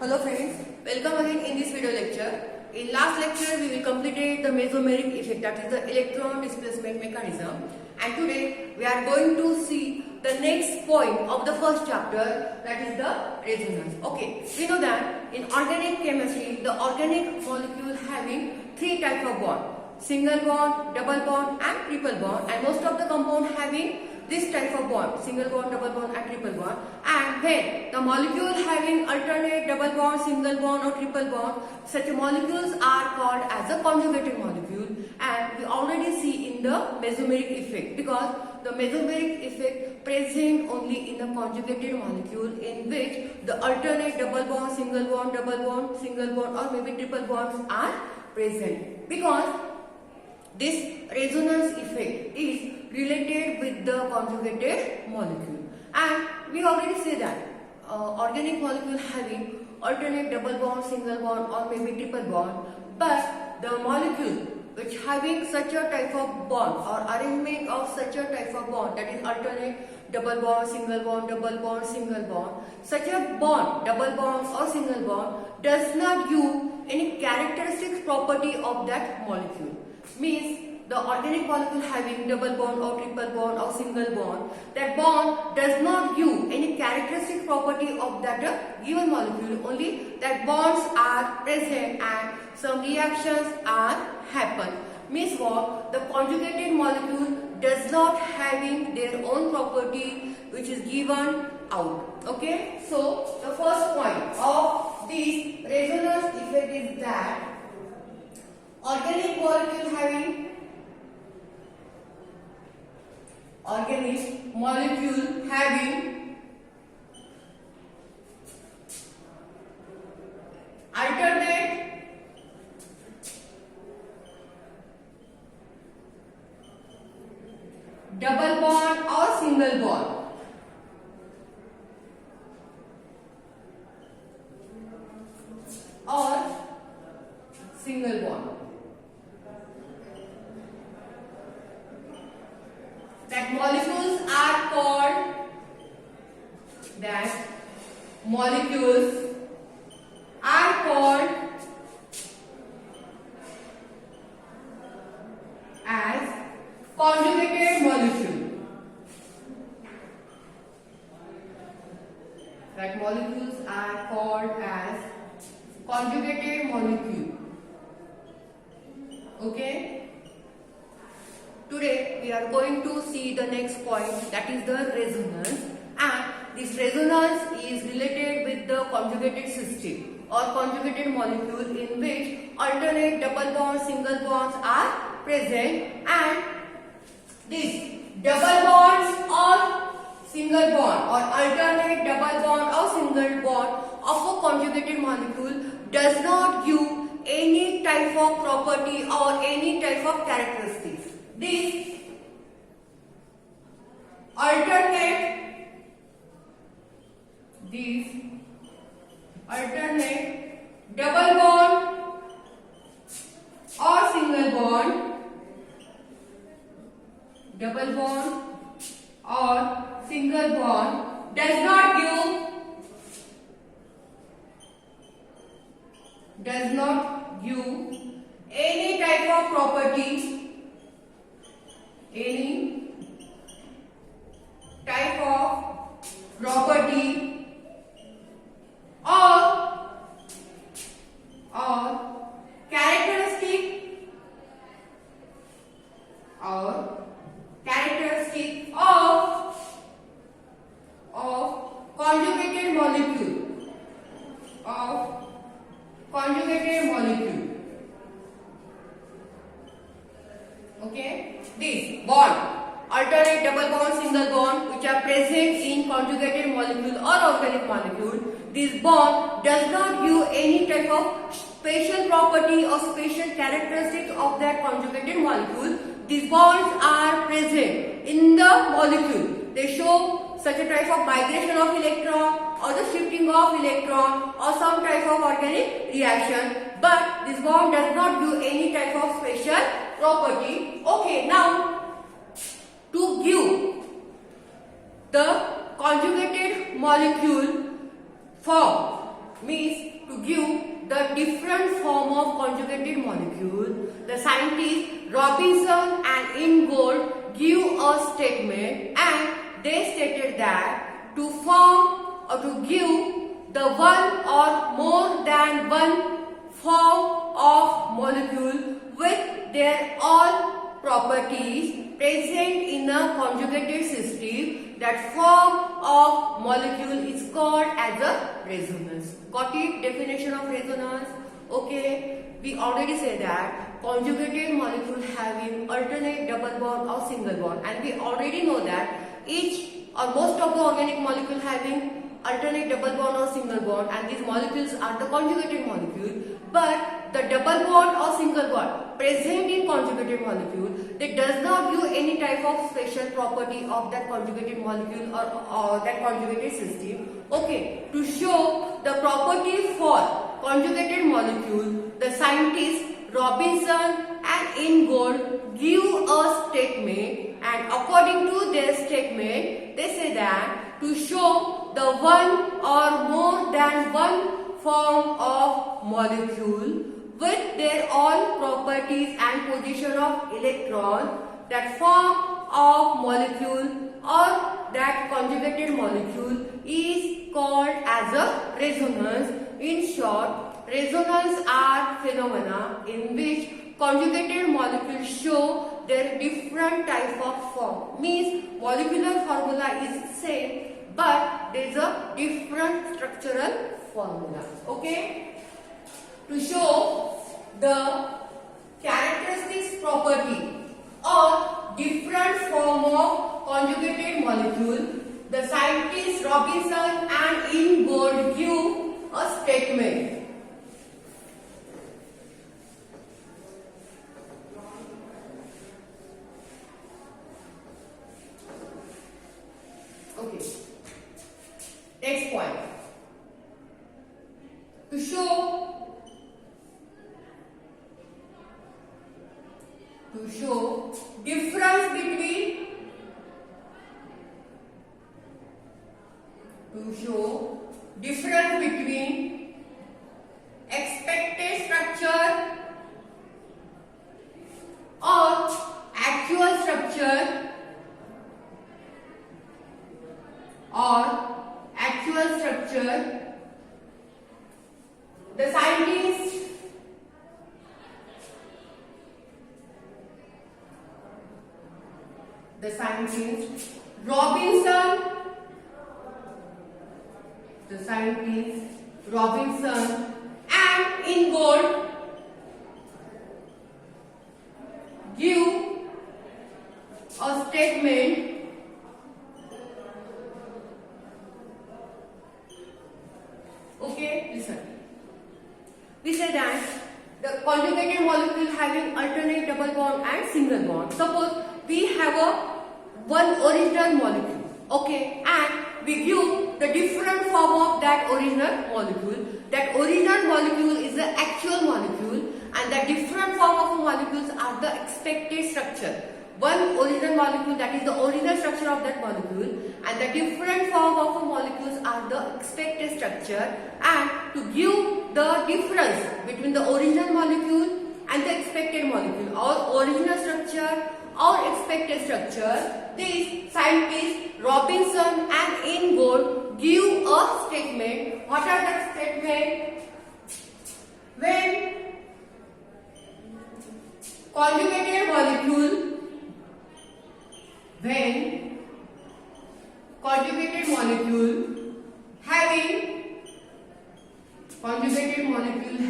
Hello friends, welcome again in this video lecture. In last lecture we will completed the mesomeric effect, that is the electron displacement mechanism, and today we are going to see the next point of the first chapter, that is the resonance. Okay, we know that in organic chemistry the organic molecule having three types of bond: single bond, double bond and triple bond, and most of the compound having this type of bond, single bond, double bond and triple bond. And when the molecule having alternate double bond, single bond or triple bond, such molecules are called as a conjugated molecule, and we already see in the mesomeric effect, because the mesomeric effect present only in the conjugated molecule, in which the alternate double bond, single bond, double bond, single bond or maybe triple bonds are present, because this resonance effect is related with the conjugated molecule. And we already say that organic molecule having alternate double bond, single bond or maybe triple bond, but the molecule which having such a type of bond or arrangement of such a type of bond, that is alternate double bond, single bond, double bond, single bond, such a bond, double bond or single bond does not give any characteristics property of that molecule. Means the organic molecule having double bond or triple bond or single bond, that bond does not give any characteristic property of that given molecule, only that bonds are present and some reactions are happen. Means what? The conjugated molecule does not having their own property which is given out. Okay, so the first point of this resonance effect is that organic molecule having alternate double bond or single bond or single bond, that molecules are called as conjugated molecule. That molecules are called as conjugated molecule. Okay, today we are going to see the next point, that is the resonance, and this resonance is related with the conjugated system or conjugated molecule, in which alternate double bonds, single bonds are present, and these double bonds or single bond or alternate double bond or single bond of a conjugated molecule does not give any type of property or any type of characteristics. These alternate double bond or single bond, double bond or single bond does not give any type of property, or characteristic of conjugated molecule. Okay, this bond, alternate double bond, single bond, which are present in conjugated molecule or organic molecule, this bond does not give any type of special property or special characteristic of that conjugated molecule. These bonds are present in the molecule. They show such a type of migration of electron or the shifting of electron or some type of organic reaction, but this bond does not give any type of special property. Okay, now to give the conjugated molecule form means to give the different form of conjugated molecule. The scientists Robinson and Ingold give a statement, and they stated that to form or to give the one or more than one form of molecule with their all properties present in a conjugated system, that form of molecule is called as a resonance. Got it? Definition of resonance. Okay, we already said that conjugated molecule having alternate double bond or single bond, and we already know that each or most of the organic molecule having alternate double bond or single bond, and these molecules are the conjugated molecule. But the double bond or single bond present in conjugated molecule, they does not give any type of special property of that conjugated molecule or that conjugated system. Okay, to show the property for conjugated molecule, the scientists Robinson and Ingold give a statement, and according to their statement, they say that to show the one or more than one form of molecule with their all properties and position of electron, that form of molecule or that conjugated molecule is called as a resonance. In short, resonance are phenomena in which conjugated molecules show their different type of form. Means molecular formula is same, but there is a different structural formula. Okay, to show the characteristics property or different form of conjugated molecule, the scientists Robinson and Ingold give a statement. Okay, next point. To show difference between expected structure or actual structure the scientists Robinson and Ingold give a statement. Okay, listen. We say that the conjugated molecule having alternate double bond and single bond. Suppose we have one original molecule, okay, and we give the different form of that original molecule. That original molecule is the actual molecule, and the different form of molecules are the expected structure. One original molecule, that is the original structure of that molecule, and the different form of molecules are the expected structure. And to give the difference between the original molecule and the expected molecule, or original structure or expected structure, these scientists Robinson and Ingold give a statement. What are the statement? When conjugated molecule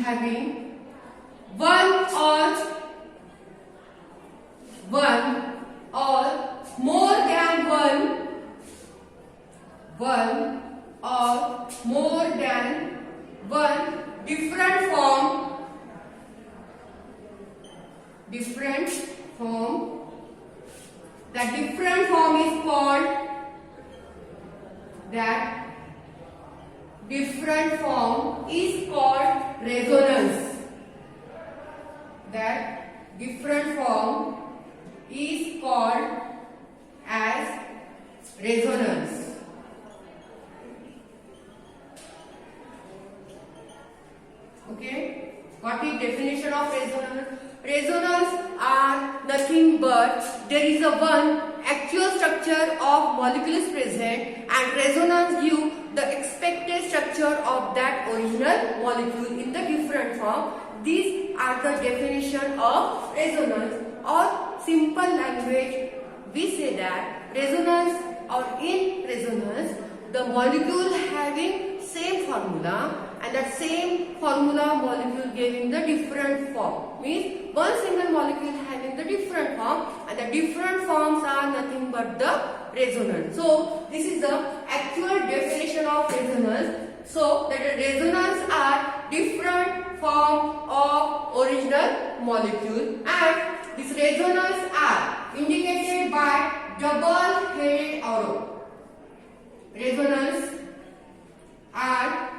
having one or more than one different form. That different form is called resonance. That different form is called as resonance. Okay, what is definition of resonance? Resonance are nothing but there is a one actual structure of molecules present and resonance give the expected structure of that original molecule in the different form. These are the definition of resonance, or simple language we say that resonance, or in resonance the molecule having same formula and that same formula molecule giving the different form, means one single molecule having the different form and the different forms are nothing but the resonance. So this is the actual definition of resonance. So that the resonance are different form of original molecule, and this resonance are indicated by double-headed arrow. Resonance are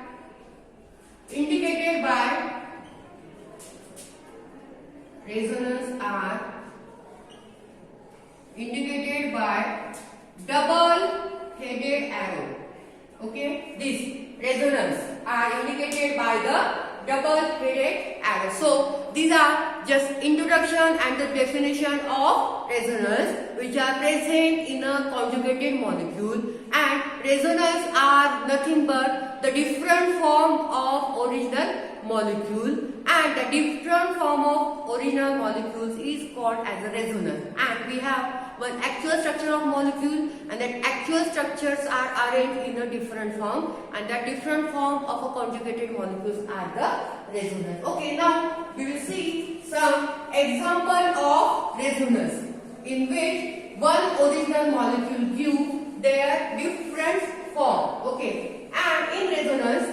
indicated by double-headed arrow. Okay, this resonance are indicated by the double-headed arrow. So these are just introduction and the definition of resonance which are present in a conjugated molecule, and resonance are nothing but the different form of original molecule, and the different form of original molecules is called as a resonance. And we have one actual structure of molecule, and that actual structures are arranged in a different form, and that different form of a conjugated molecules are the resonance. Okay, now we will see some example of resonance in which one original molecule give their different form. Okay, and in resonance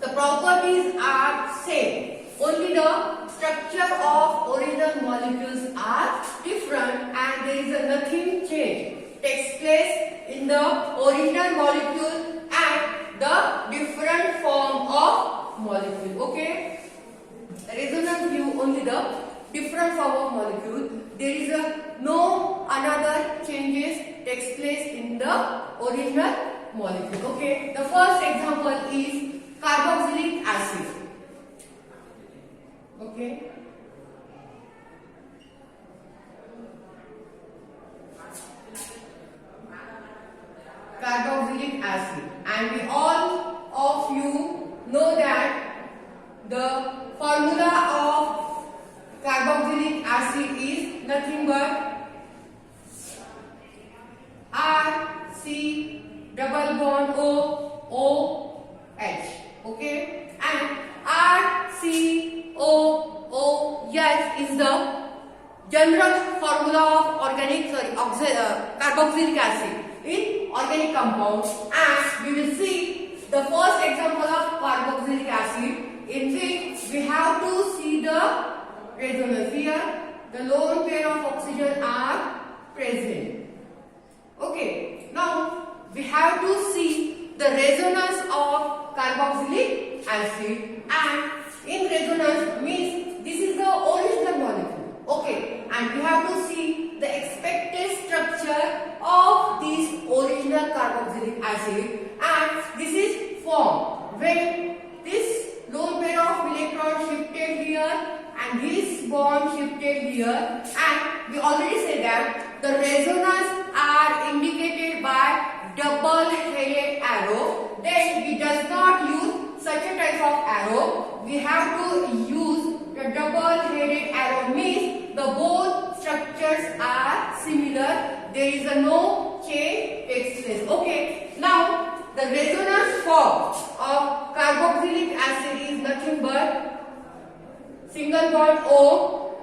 the properties are same, only the structure of original molecules are different and there is nothing change takes place in the original molecule and the different form of molecule. Okay, resonance give only the different form of molecule. There is no another changes takes place in the original molecule. Okay, the first example is carboxylic acid. Okay, carboxylic acid, and we all of you know that the formula of carboxylic acid is nothing but RC double bond OH. Okay, and RCOOH is the general formula of carboxylic acid in organic compounds, and we will see the first example of carboxylic acid in which we have to see the resonance. Here the lone pair of oxygen are present. Okay, now we have to see the resonance of carboxylic acid, and in resonance means this is the original molecule. Okay, and we have to see the expected structure of this original carboxylic acid, and this is formed when this lone pair of electrons shifted here and this bond shifted here, and we already said that the resonance are indicated by double-headed arrow. Then we does not use such a type of arrow. We have to use the double-headed arrow, means the both structures are similar. There is no change takes place. Okay, now the resonance form of carboxylic acid is nothing but single bond O.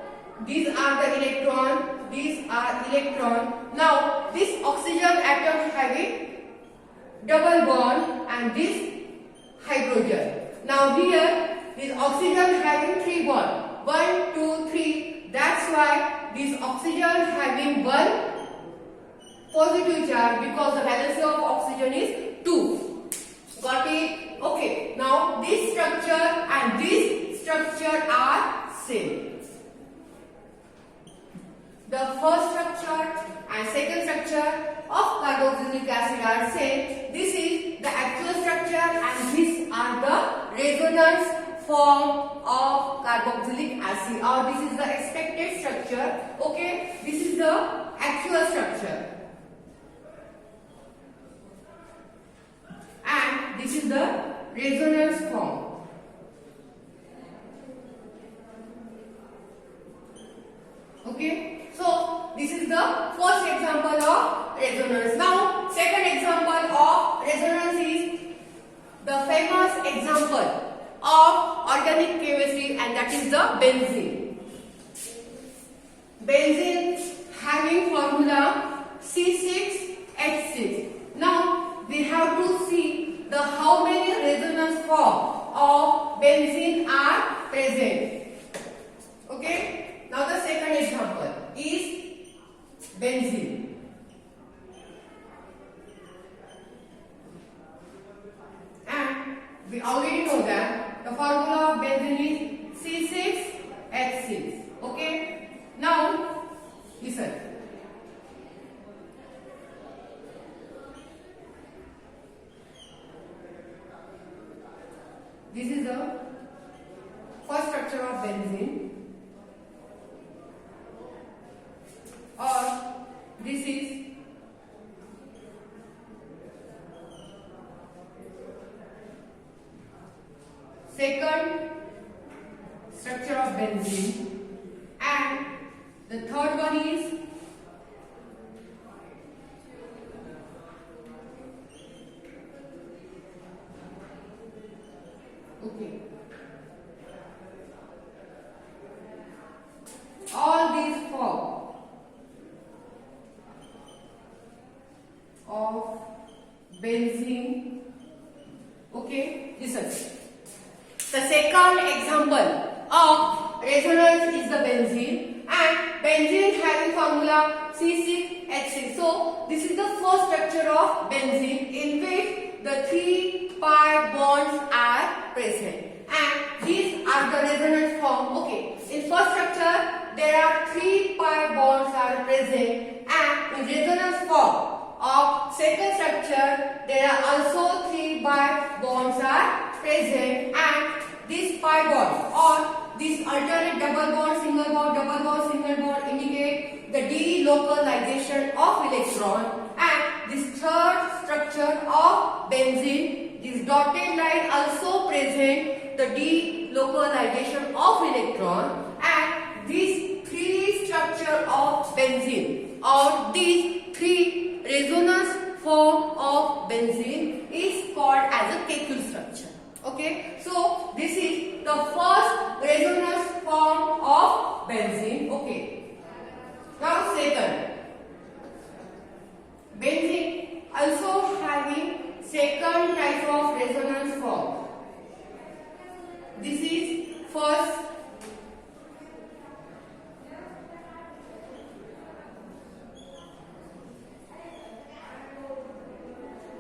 These are the electron. These are electron. Now this oxygen atom having double bond and this hydrogen. Now here this oxygen having 3 bond, 1, 2, 3. That's why this oxygen having 1 positive charge, because the valency of oxygen is 2. Got it? Okay. Now this structure and this structure are same. The first structure and second structure of carboxylic acid are same. This is the actual structure and these are the resonance form of carboxylic acid, or this is the expected structure. Okay, this is the actual structure, and this is the resonance form. Okay, so this is the first example of resonance. Now, second example of resonance is the famous example of organic chemistry, and that is the benzene. Benzene having formula C6H6. Now, we have to see the how many resonance form of benzene are present. Okay. Now the second example is benzene. And we already know that the formula of benzene is C6H6. Okay. Now listen. This is the first structure of benzene. Or this is second structure of benzene, and the third one is okay. All these form of benzene. Okay, listen. The second example of resonance is the benzene, and benzene having formula C6H6. So this is the first structure of benzene in which the 3 pi bonds are present, and these are the resonance form. Okay, in first structure there are 3 pi bonds are present, and in resonance form of second structure there are also 3 pi bonds are present, and this pi bond or this alternate double bond, single bond, double bond, single bond indicate the delocalization of electron, and this third structure of benzene, this dotted line also present the delocalization of electron, and these three structure of benzene or these three resonance form of benzene is called as a Kekulé structure. Okay, so this is the first resonance form of benzene. Okay, now second, benzene also having second type of resonance form. This is first.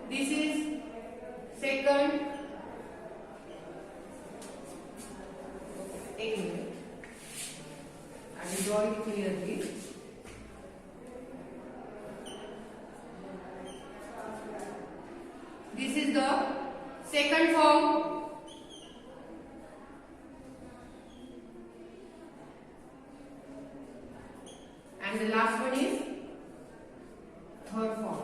This is second. Take a minute. I will draw it clearly. This is the second form. And the last one is third form.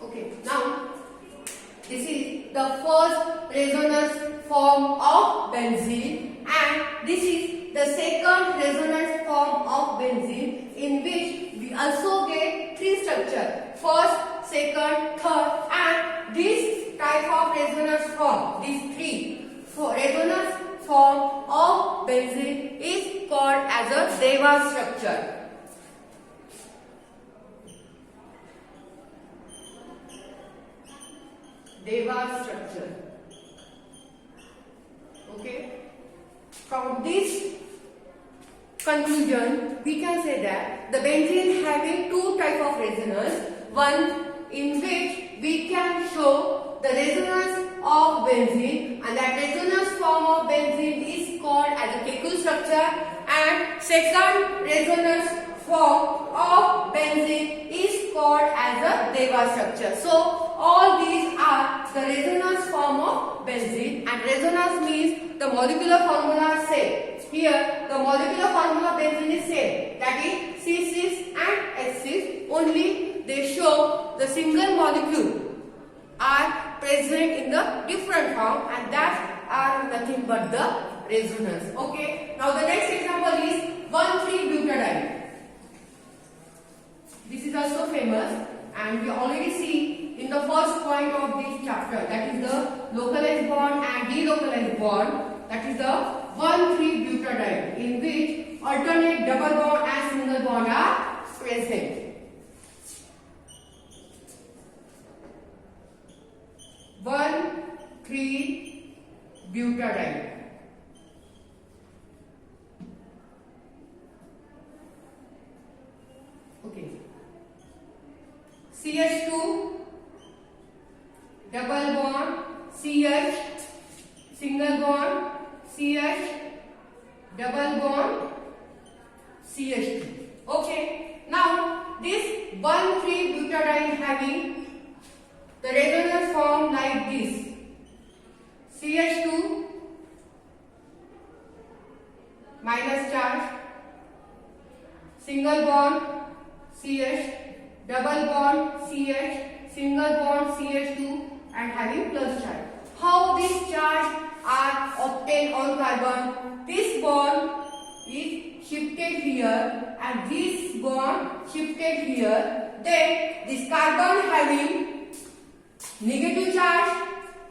Okay, now this is the first resonance form of benzene, and this is the second resonance form of benzene, in which we also get three structure: first, second, third, and this type of resonance form, these three resonance form of benzene is called as a Deva structure. Deva structure. Okay. From this conclusion, we can say that the benzene having two type of resonance. One in which we can show the resonance of benzene, and that resonance form of benzene is called as a Kekulé structure. And second resonance form of benzene is called as a Deva structure. So all these are the resonance form of benzene, and resonance means the molecular formula are same. Here the molecular formula of benzene is same, that is C6 and H6, only they show the single molecule are present in the different form, and that are nothing but the resonance. Okay. Now the next example is 1,3-butadiene. This is also famous, and we already see in the first point of this chapter, that is the localized bond and delocalized bond. That is the 1,3-butadiene, in which alternate double bond and single bond are present. 1,3-butadiene. Okay. CH2 double bond CH, single bond CH, double bond CH2. Okay. Now this 1,3-butadiene having the resonance form like this: CH2 minus charge, single bond CH, double bond CH, single bond CH2, and having plus charge. How these charge are obtained on carbon? This bond is shifted here and this bond shifted here. Then this carbon having negative charge,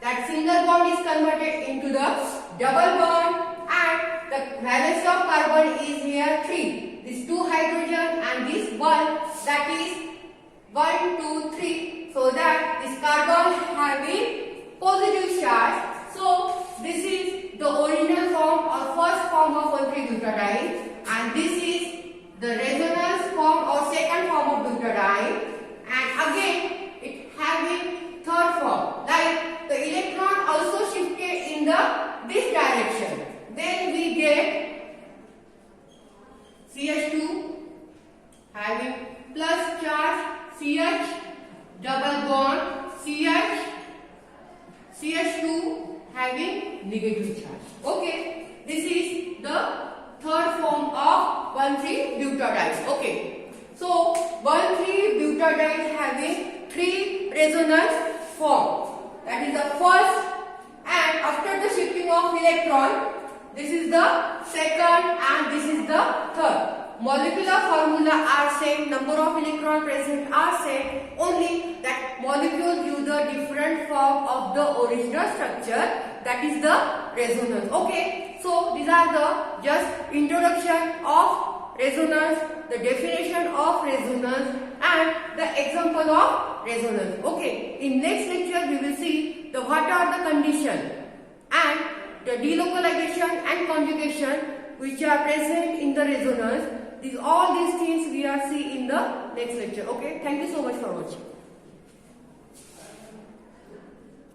that single bond is converted into the double bond, and the valence of carbon is here 3. This 2 hydrogen and this 1, that is 1, 2, 3. So that this carbon having positive charge. So this is the original form or first form of 1,3-butadiene, and this is the resonance form or second form of butadiene, and again it having third form, like the electron also shifted in this direction. Then we get CH2 having plus charge, CH, double bond CH, CH2 having negative charge. Okay, this is the third form of 1,3-butadiene. Okay, so 1,3-butadiene having 3 resonance form. That is the first, and after the shifting of electron, this is the second and this is the third. Molecular formula are same, number of electrons present are same, only that molecule give the different form of the original structure, that is the resonance. Okay, so these are the just introduction of resonance, the definition of resonance, and the example of resonance. Okay, in next lecture we will see the what are the conditions and the delocalization and conjugation which are present in the resonance. All these things we are see in the next lecture. Okay, thank you so much for watching.